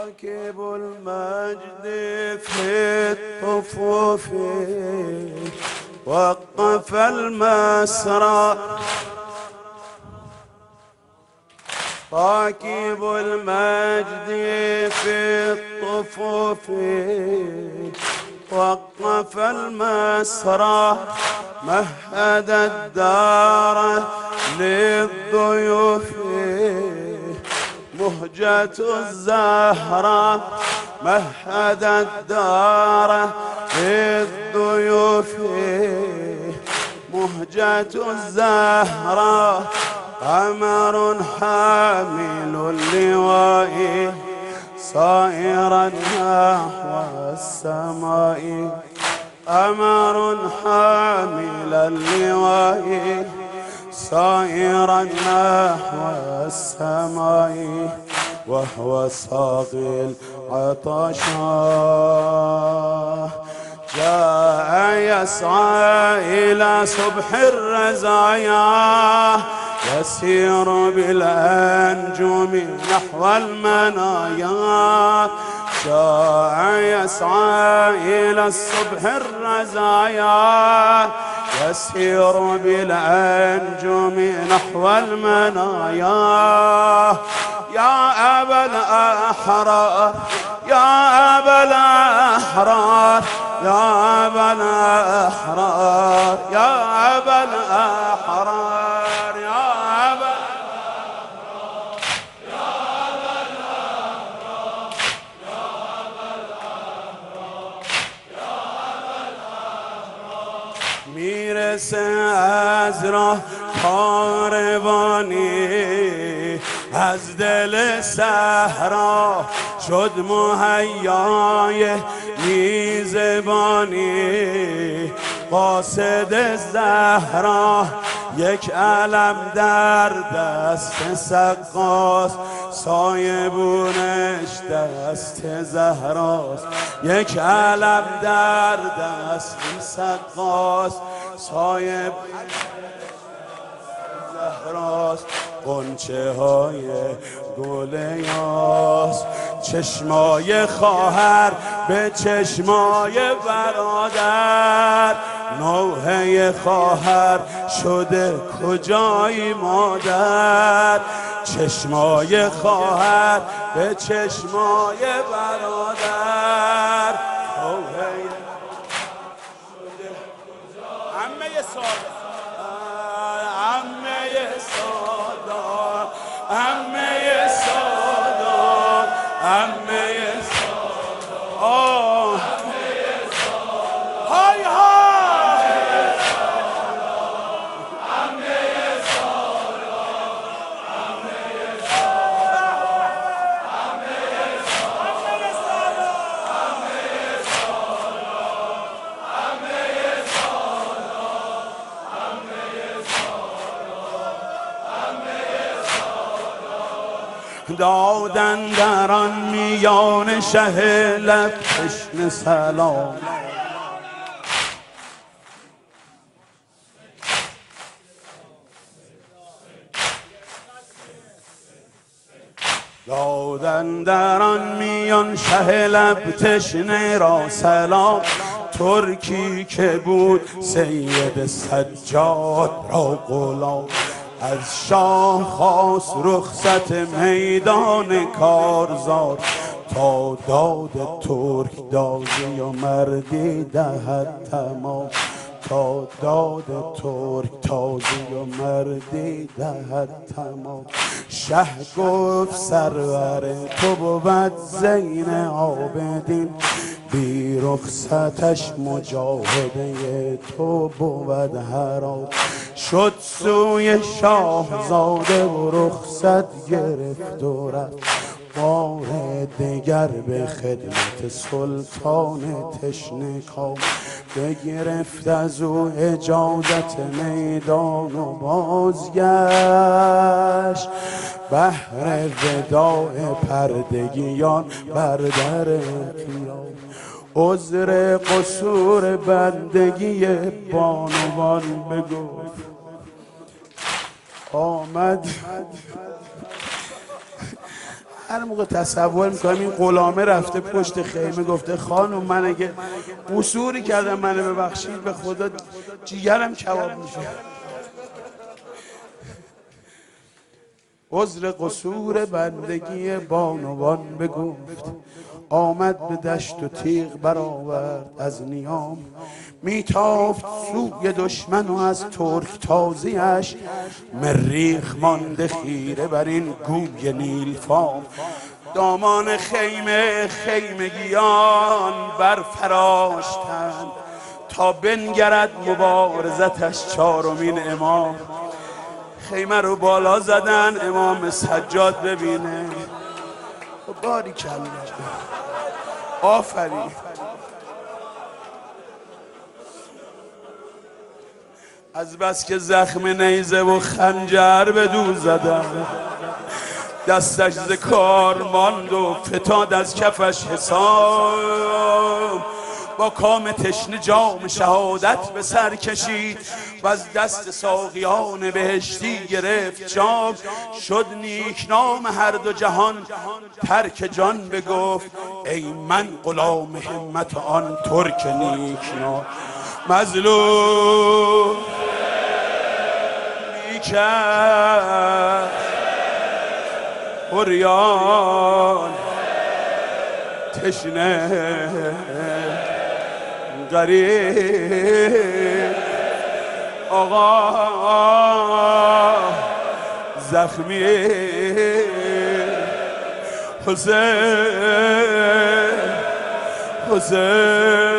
راكب المجد في الطفوف وقف المسرى، راكب المجد في الطفوف وقف المسرى، مهد الدار للضيوف، مهجة الزهرة مهد الدار للضيوف، مهجة الزهرة قمر حامل اللواء صائرا نحو السماء، قمر حامل اللواء صائرا نحو السماء، وهو ساقي العطشان، جاء يسعى إلى صبح الرزايا، يسير بالأنجم نحو المنايا، جاء يسعى إلى الصبح الرزايا، يسير بالأنجم نحو المنايا، يا أبا الأحرار يا أبا الأحرار يا أبا الأحرار يا أبا الأحرار يا أبا میرسه از راه کاروانی، از دل صحرا شد مهیای میزبانی، قاصد زهرا یک علم در دست سقاست، سایبونش دست زهراست، یک علم در دست سقاست، سایب زهراست، غنچه های گل یاس، چشمای خواهر به چشمای برادر، نوحه خواهر شده کجایی مادر، چشمای خواهر به چشمای برادر، نوحه شده کجایی عمه سادات عمه سادات عمه سادات عمه سادات آه های دادن در آن میان شه لب تشنه سلام، دادن در آن میان شه لب تشنه را سلام، ترکی که بود سید سجاد را غلام، از شاه خواست رخصت میدان کارزار، تا داد ترک دازی و مردی دهد تمام، تا داد ترک تازی و مردی دهد تمام، شه گفت سرور تو بود زین عابدین، بی رخصتش مجاهده تو بود حرام، شد سوی شاهزاده و رخصت گرفت و رفت، بار دگر به خدمت سلطان تشنه کام، بگرفت از او اجازت میدان و بازگشت، بهر وداع پردگیان بر در قیام، عذر قصور بندگی بانوان بگفت، آمد هر موقع تصور میکنم این غلامه رفته پشت خیمه گفته خانم من اگه قصوری کردم منو ببخشید، به خدا جیگرم کباب میشه. عذر قصور بندگی بانوان بگفت، آمد به دشت و تیغ برآورد از نیام. میتافت سوی دشمن و از ترک تازیش، مریخ مانده خیره بر این گوی نیلفام. دامان خیمه خیمگیان برفراشتند، تا بنگرد مبارزتش چارمین امام. خیمه رو بالا زدن امام سجاد ببینه. باری کلا آفرین. از بس که زخم نیزه و خنجر به دو زدن، دستش ز کار ماند و فتاد از کفش حساب. با کام تشنه جام شهادت به سر کشید و از دست ساقیان بهشتی گرفت جام. شد نیکنام هر دو جهان ترک جان بگفت، ای من غلام همت آن ترک نیکنام. مظلوم میکرد عریان تشنه غریب، آقا زخمی حسین حسین